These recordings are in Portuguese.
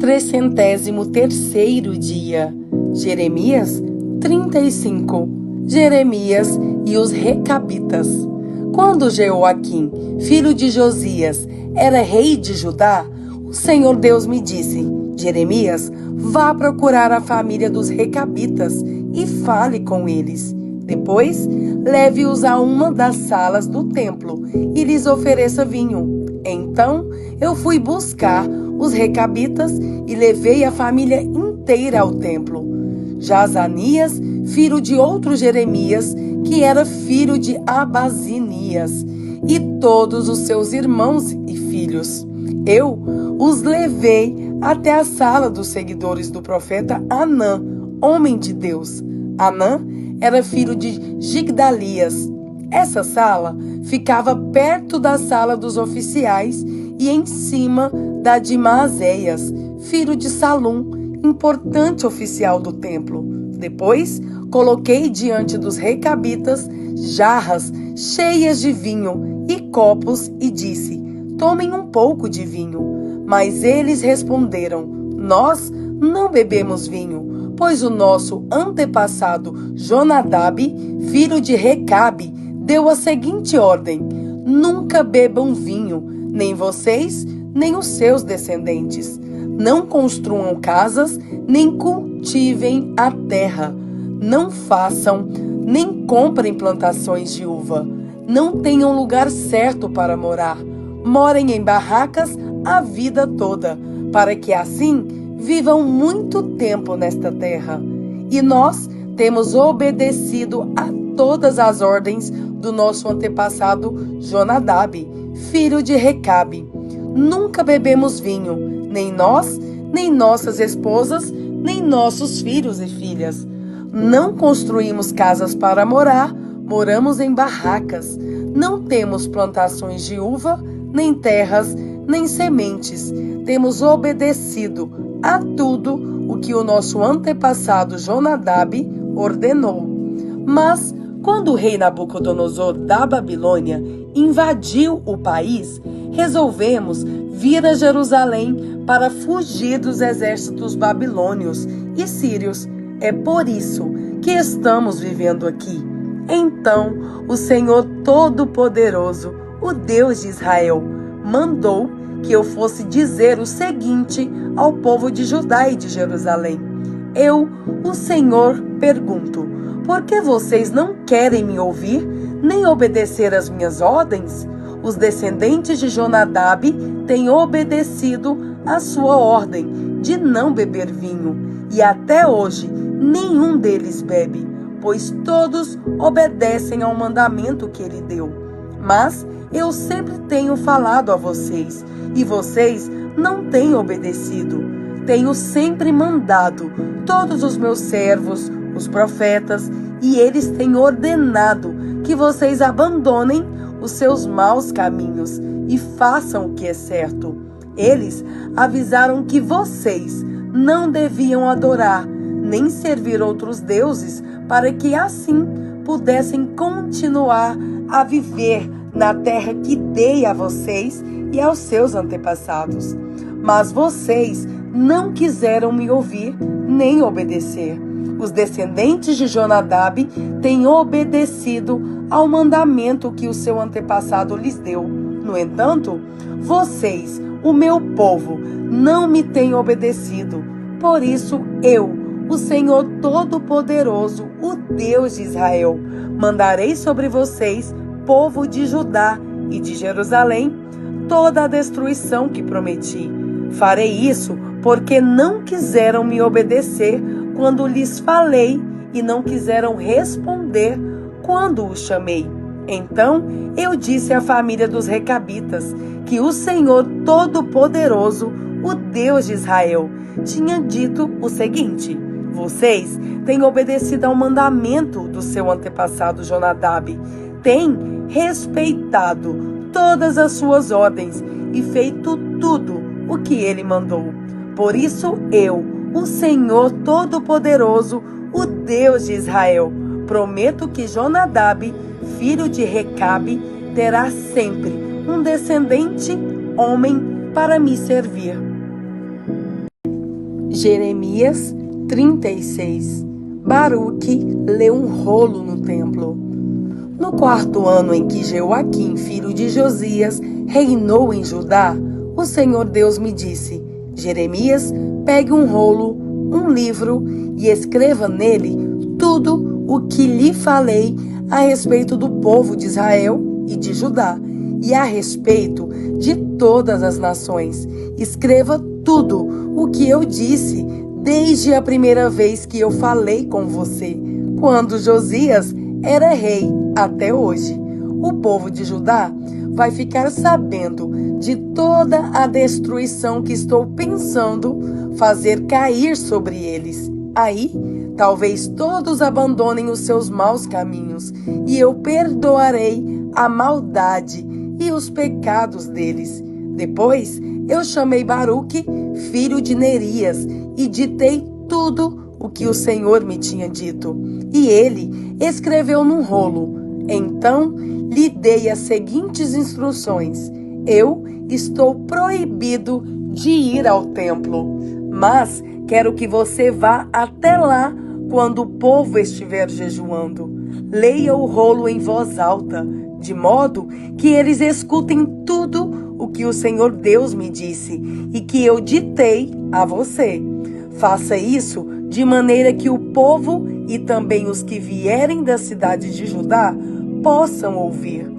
303º dia. Jeremias 35. Jeremias e os Recabitas. Quando Jeoaquim, filho de Josias, era rei de Judá, o Senhor Deus me disse: Jeremias, vá procurar a família dos Recabitas e fale com eles. Depois, leve-os a uma das salas do templo e lhes ofereça vinho. Então, eu fui buscar os Recabitas e levei a família inteira ao templo. Jazanias, filho de outro Jeremias, que era filho de Abazinias, e todos os seus irmãos e filhos. Eu os levei até a sala dos seguidores do profeta Anã, homem de Deus. Anã era filho de Gigdalias. Essa sala ficava perto da sala dos oficiais e em cima da de Maazéias, filho de Salum, importante oficial do templo. Depois, coloquei diante dos Recabitas jarras cheias de vinho e copos e disse: tomem um pouco de vinho. Mas eles responderam: nós não bebemos vinho, pois o nosso antepassado Jonadab, filho de Recabe, deu a seguinte ordem: nunca bebam vinho, nem vocês, nem os seus descendentes. Não construam casas, nem cultivem a terra. Não façam, nem comprem plantações de uva. Não tenham lugar certo para morar. Morem em barracas a vida toda, para que assim vivam muito tempo nesta terra. E nós temos obedecido a todas as ordens do nosso antepassado Jonadab, filho de Recabe. Nunca bebemos vinho, nem nós, nem nossas esposas, nem nossos filhos e filhas. Não construímos casas para morar, moramos em barracas. Não temos plantações de uva, nem terras, nem sementes. Temos obedecido a tudo o que o nosso antepassado Jonadab ordenou. Mas, quando o rei Nabucodonosor da Babilônia invadiu o país, resolvemos vir a Jerusalém para fugir dos exércitos babilônios e sírios. É por isso que estamos vivendo aqui. Então, o Senhor Todo-Poderoso, o Deus de Israel, mandou que eu fosse dizer o seguinte ao povo de Judá e de Jerusalém: eu, o Senhor, pergunto: por que vocês não querem me ouvir, nem obedecer às minhas ordens? Os descendentes de Jonadab têm obedecido à sua ordem de não beber vinho, e até hoje nenhum deles bebe, pois todos obedecem ao mandamento que ele deu. Mas eu sempre tenho falado a vocês, e vocês não têm obedecido. Tenho sempre mandado todos os meus servos, os profetas, e eles têm ordenado que vocês abandonem os seus maus caminhos e façam o que é certo. Eles avisaram que vocês não deviam adorar, nem servir outros deuses, para que assim pudessem continuar a viver na terra que dei a vocês e aos seus antepassados. Mas vocês não quiseram me ouvir nem obedecer. Os descendentes de Jonadab têm obedecido ao mandamento que o seu antepassado lhes deu. No entanto, vocês, o meu povo, não me têm obedecido. Por isso eu, o Senhor Todo-Poderoso, o Deus de Israel, mandarei sobre vocês, povo de Judá e de Jerusalém, toda a destruição que prometi. Farei isso porque não quiseram me obedecer quando lhes falei e não quiseram responder quando os chamei. Então eu disse à família dos Recabitas que o Senhor Todo-Poderoso, o Deus de Israel, tinha dito o seguinte: vocês têm obedecido ao mandamento do seu antepassado Jonadab, têm respeitado todas as suas ordens e feito tudo o que ele mandou. Por isso eu, o Senhor Todo-Poderoso, o Deus de Israel, prometo que Jonadab, filho de Recabe, terá sempre um descendente homem para me servir. Jeremias 36. Baruque leu um rolo no templo. No 4º ano em que Jeoaquim, filho de Josias, reinou em Judá, o Senhor Deus me disse: Jeremias, pegue um rolo, um livro, e escreva nele tudo o que lhe falei a respeito do povo de Israel e de Judá, e a respeito de todas as nações. Escreva tudo o que eu disse desde a primeira vez que eu falei com você, quando Josias era rei, até hoje. O povo de Judá vai ficar sabendo de toda a destruição que estou pensando fazer cair sobre eles. Aí, talvez todos abandonem os seus maus caminhos, e eu perdoarei a maldade e os pecados deles. Depois, eu chamei Baruque, filho de Nerias, e ditei tudo o que o Senhor me tinha dito. E ele escreveu num rolo. Então, lhe dei as seguintes instruções: eu estou proibido de ir ao templo, mas quero que você vá até lá quando o povo estiver jejuando. Leia o rolo em voz alta, de modo que eles escutem tudo o que o Senhor Deus me disse e que eu ditei a você. Faça isso de maneira que o povo e também os que vierem da cidade de Judá possam ouvir.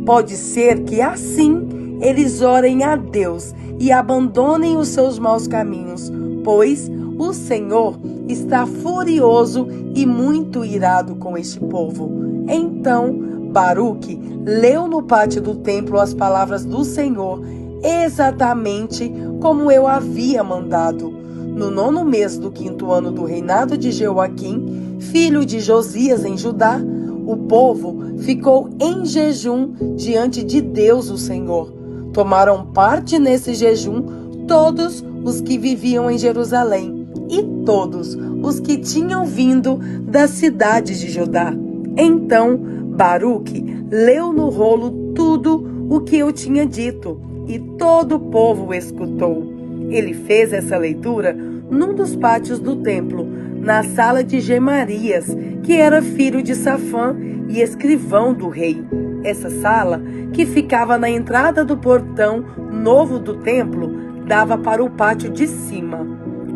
Pode ser que assim eles orem a Deus e abandonem os seus maus caminhos, pois o Senhor está furioso e muito irado com este povo. Então Baruque leu no pátio do templo as palavras do Senhor, exatamente como eu havia mandado. No 9º mês do 5º ano do reinado de Jeoaquim, filho de Josias em Judá, o povo ficou em jejum diante de Deus o Senhor. Tomaram parte nesse jejum todos os que viviam em Jerusalém e todos os que tinham vindo das cidades de Judá. Então Baruque leu no rolo tudo o que eu tinha dito, e todo o povo escutou. Ele fez essa leitura num dos pátios do templo, na sala de Gemarias, que era filho de Safã e escrivão do rei. Essa sala, que ficava na entrada do portão novo do templo, dava para o pátio de cima.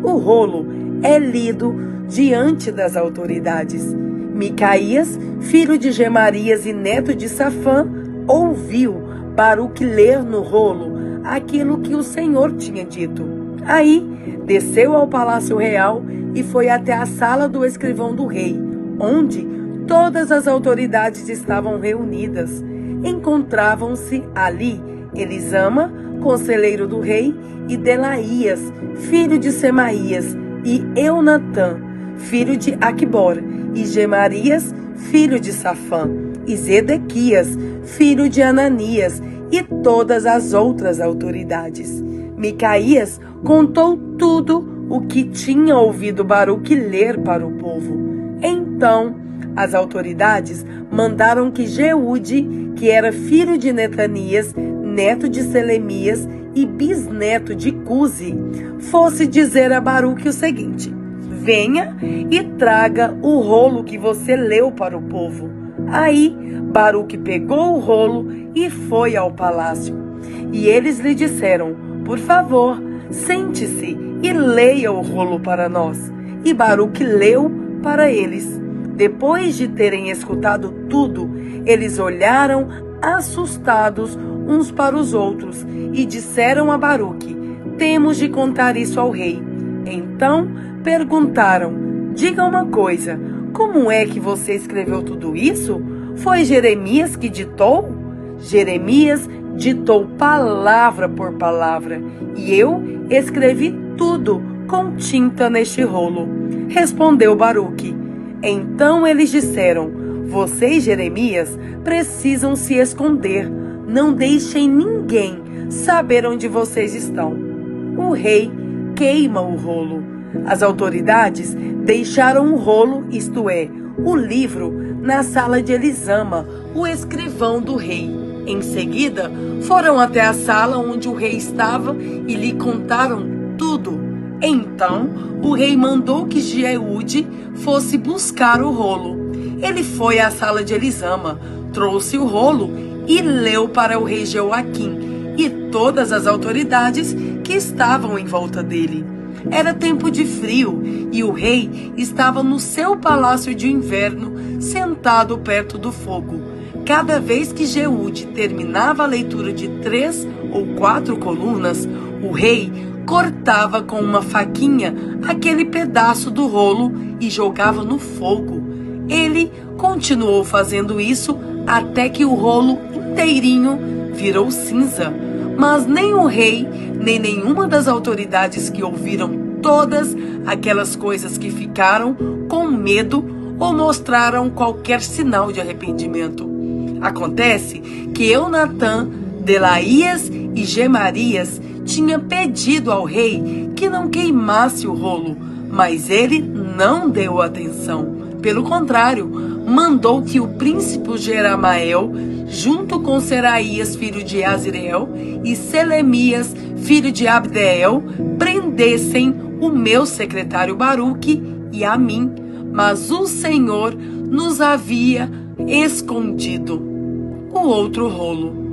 O rolo é lido diante das autoridades. Micaías, filho de Gemarias e neto de Safã, ouviu Baruque ler no rolo aquilo que o Senhor tinha dito. Aí desceu ao palácio real e foi até a sala do escrivão do rei, onde todas as autoridades estavam reunidas. Encontravam-se ali Elisama, conselheiro do rei, e Delaías, filho de Semaías, e Eunatã, filho de Aquibor, e Gemarias, filho de Safã, e Zedequias, filho de Ananias, e todas as outras autoridades. Micaías contou tudo o que tinha ouvido Baruque ler para o povo. Então as autoridades mandaram que Jeude, que era filho de Netanias, neto de Selemias e bisneto de Cusi, fosse dizer a Baruque o seguinte: venha e traga o rolo que você leu para o povo. Aí Baruque pegou o rolo e foi ao palácio. E eles lhe disseram: por favor, sente-se e leia o rolo para nós. E Baruque leu para eles. Depois de terem escutado tudo, eles olharam assustados uns para os outros e disseram a Baruque: temos de contar isso ao rei. Então perguntaram: diga uma coisa, como é que você escreveu tudo isso? Foi Jeremias que ditou? Jeremias ditou palavra por palavra, e eu escrevi tudo com tinta neste rolo, respondeu Baruque. Então eles disseram: você e Jeremias precisam se esconder, não deixem ninguém saber onde vocês estão. O rei queima o rolo. As autoridades deixaram o rolo, isto é, o livro, na sala de Elisama, o escrivão do rei. Em seguida, foram até a sala onde o rei estava e lhe contaram tudo. Então o rei mandou que Jeude fosse buscar o rolo. Ele foi à sala de Elisama, trouxe o rolo e leu para o rei Jeoaquim e todas as autoridades que estavam em volta dele. Era tempo de frio e o rei estava no seu palácio de inverno, sentado perto do fogo. Cada vez que Jeude terminava a leitura de 3 ou 4 colunas, o rei cortava com uma faquinha aquele pedaço do rolo e jogava no fogo. Ele continuou fazendo isso até que o rolo inteirinho virou cinza. Mas nem o rei, nem nenhuma das autoridades que ouviram todas aquelas coisas que ficaram com medo ou mostraram qualquer sinal de arrependimento. Acontece que Eunatã, Delaías e Gemarias tinha pedido ao rei que não queimasse o rolo, mas ele não deu atenção. Pelo contrário, mandou que o príncipe Jeramael, junto com Seraías, filho de Azriel, e Selemias, filho de Abdeel, prendessem o meu secretário Baruque e a mim, mas o Senhor nos havia escondido o outro rolo.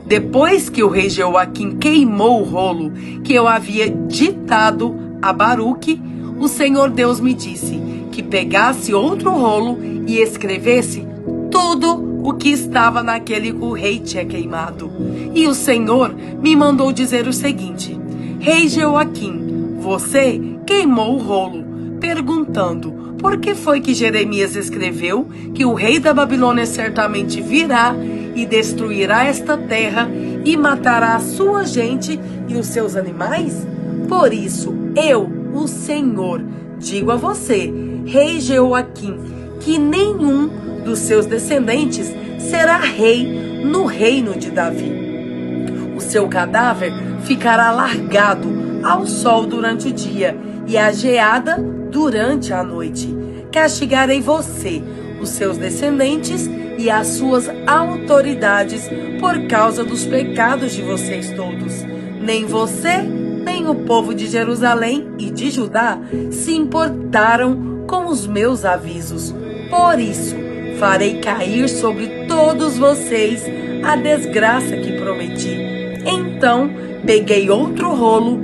Depois que o rei Jeoaquim queimou o rolo que eu havia ditado a Baruque, o Senhor Deus me disse que pegasse outro rolo e escrevesse tudo o que estava naquele que o rei tinha queimado. E o Senhor me mandou dizer o seguinte: Rei Jeoaquim, você queimou o rolo, perguntando por que foi que Jeremias escreveu que o rei da Babilônia certamente virá e destruirá esta terra e matará a sua gente e os seus animais? Por isso, eu, o Senhor, digo a você, rei Jeoaquim, que nenhum dos seus descendentes será rei no reino de Davi. O seu cadáver ficará largado ao sol durante o dia e à geada durante a noite. Castigarei você, os seus descendentes e as suas autoridades por causa dos pecados de vocês todos. Nem você, nem o povo de Jerusalém e de Judá se importaram com os meus avisos. Por isso, farei cair sobre todos vocês a desgraça que prometi. Então, peguei outro rolo,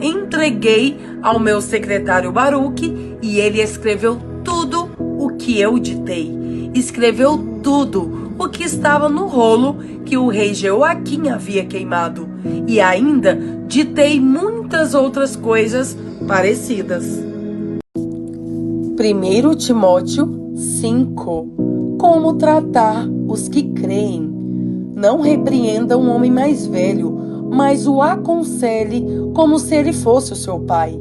entreguei ao meu secretário Baruque e ele escreveu tudo o que eu ditei. Escreveu tudo o que estava no rolo que o rei Jeoaquim havia queimado. E ainda ditei muitas outras coisas parecidas. 1 Timóteo 5. Como tratar os que creem. Não repreenda um homem mais velho, mas o aconselhe como se ele fosse o seu pai.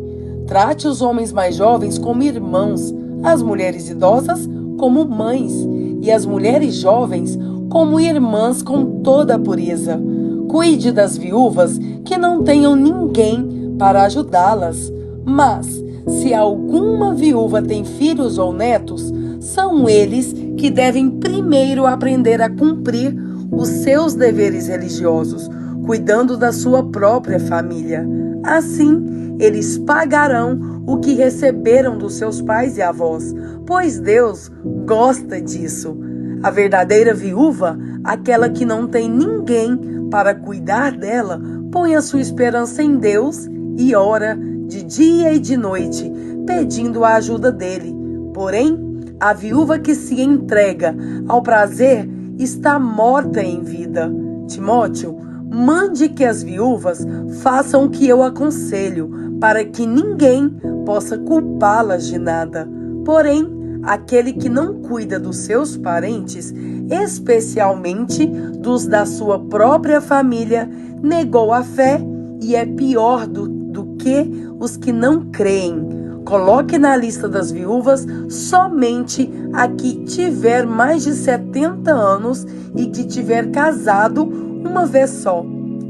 Trate os homens mais jovens como irmãos, as mulheres idosas como mães e as mulheres jovens como irmãs com toda a pureza. Cuide das viúvas que não tenham ninguém para ajudá-las. Mas, se alguma viúva tem filhos ou netos, são eles que devem primeiro aprender a cumprir os seus deveres religiosos, cuidando da sua própria família. Assim, eles pagarão o que receberam dos seus pais e avós, pois Deus gosta disso. A verdadeira viúva, aquela que não tem ninguém para cuidar dela, põe a sua esperança em Deus e ora de dia e de noite, pedindo a ajuda dele. Porém, a viúva que se entrega ao prazer está morta em vida. Timóteo, mande que as viúvas façam o que eu aconselho, para que ninguém possa culpá-las de nada. Porém, aquele que não cuida dos seus parentes, especialmente dos da sua própria família, negou a fé e é pior do que os que não creem. Coloque na lista das viúvas somente a que tiver mais de 70 anos e que tiver casado uma vez só.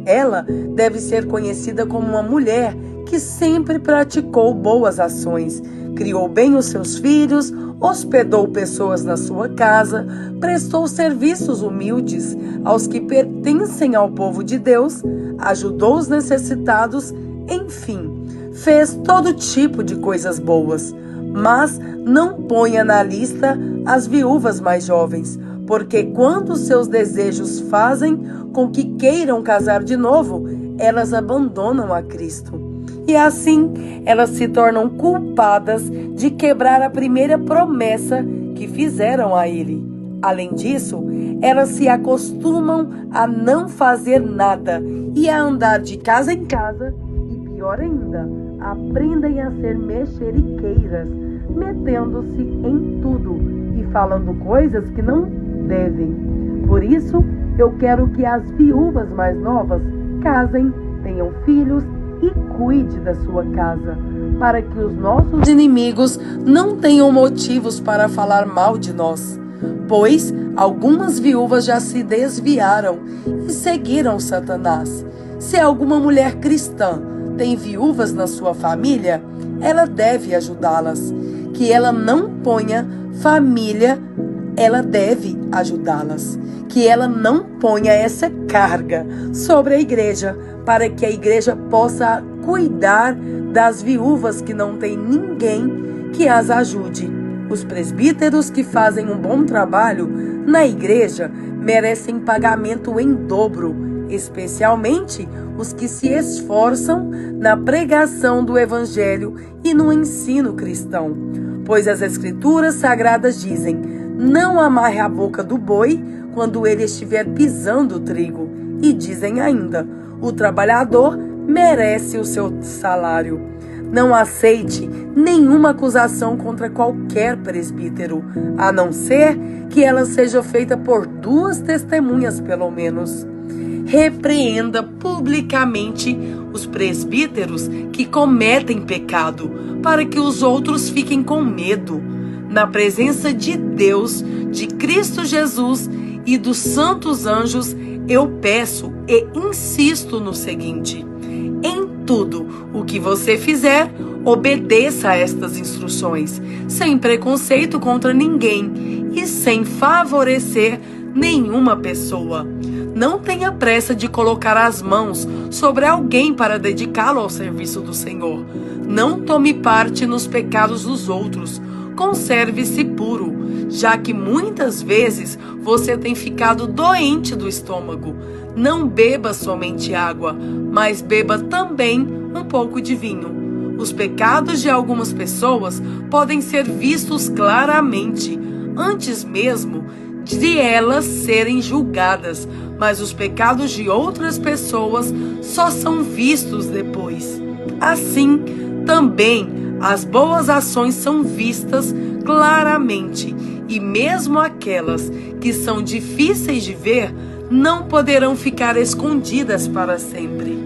Ela deve ser conhecida como uma mulher que sempre praticou boas ações, criou bem os seus filhos, hospedou pessoas na sua casa, prestou serviços humildes aos que pertencem ao povo de Deus, ajudou os necessitados, enfim, fez todo tipo de coisas boas, mas não ponha na lista as viúvas mais jovens, porque quando seus desejos fazem com que queiram casar de novo, elas abandonam a Cristo. E assim, elas se tornam culpadas de quebrar a primeira promessa que fizeram a Ele. Além disso, elas se acostumam a não fazer nada e a andar de casa em casa e, pior ainda, aprendem a ser mexeriqueiras, metendo-se em tudo e falando coisas que não devem. Por isso, eu quero que as viúvas mais novas casem, tenham filhos e cuide da sua casa, para que os nossos inimigos não tenham motivos para falar mal de nós. Pois algumas viúvas já se desviaram e seguiram Satanás. Se alguma mulher cristã tem viúvas na sua família, ela deve ajudá-las. Que ela não ponha família, ela deve ajudá-las. Que ela não ponha essa carga sobre a igreja, para que a igreja possa cuidar das viúvas que não tem ninguém que as ajude. Os presbíteros que fazem um bom trabalho na igreja merecem pagamento em dobro, especialmente os que se esforçam na pregação do evangelho e no ensino cristão. Pois as escrituras sagradas dizem: não amarre a boca do boi quando ele estiver pisando o trigo. E dizem ainda: o trabalhador merece o seu salário. Não aceite nenhuma acusação contra qualquer presbítero, a não ser que ela seja feita por 2 testemunhas, pelo menos. Repreenda publicamente os presbíteros que cometem pecado, para que os outros fiquem com medo. Na presença de Deus, de Cristo Jesus e dos santos anjos, eu peço e insisto no seguinte: em tudo o que você fizer, obedeça a estas instruções, sem preconceito contra ninguém e sem favorecer nenhuma pessoa. Não tenha pressa de colocar as mãos sobre alguém para dedicá-lo ao serviço do Senhor. Não tome parte nos pecados dos outros. Conserve-se puro, já que muitas vezes você tem ficado doente do estômago. Não beba somente água, mas beba também um pouco de vinho. Os pecados de algumas pessoas podem ser vistos claramente, antes mesmo de elas serem julgadas, mas os pecados de outras pessoas só são vistos depois. Assim, também as boas ações são vistas claramente, e mesmo aquelas que são difíceis de ver não poderão ficar escondidas para sempre.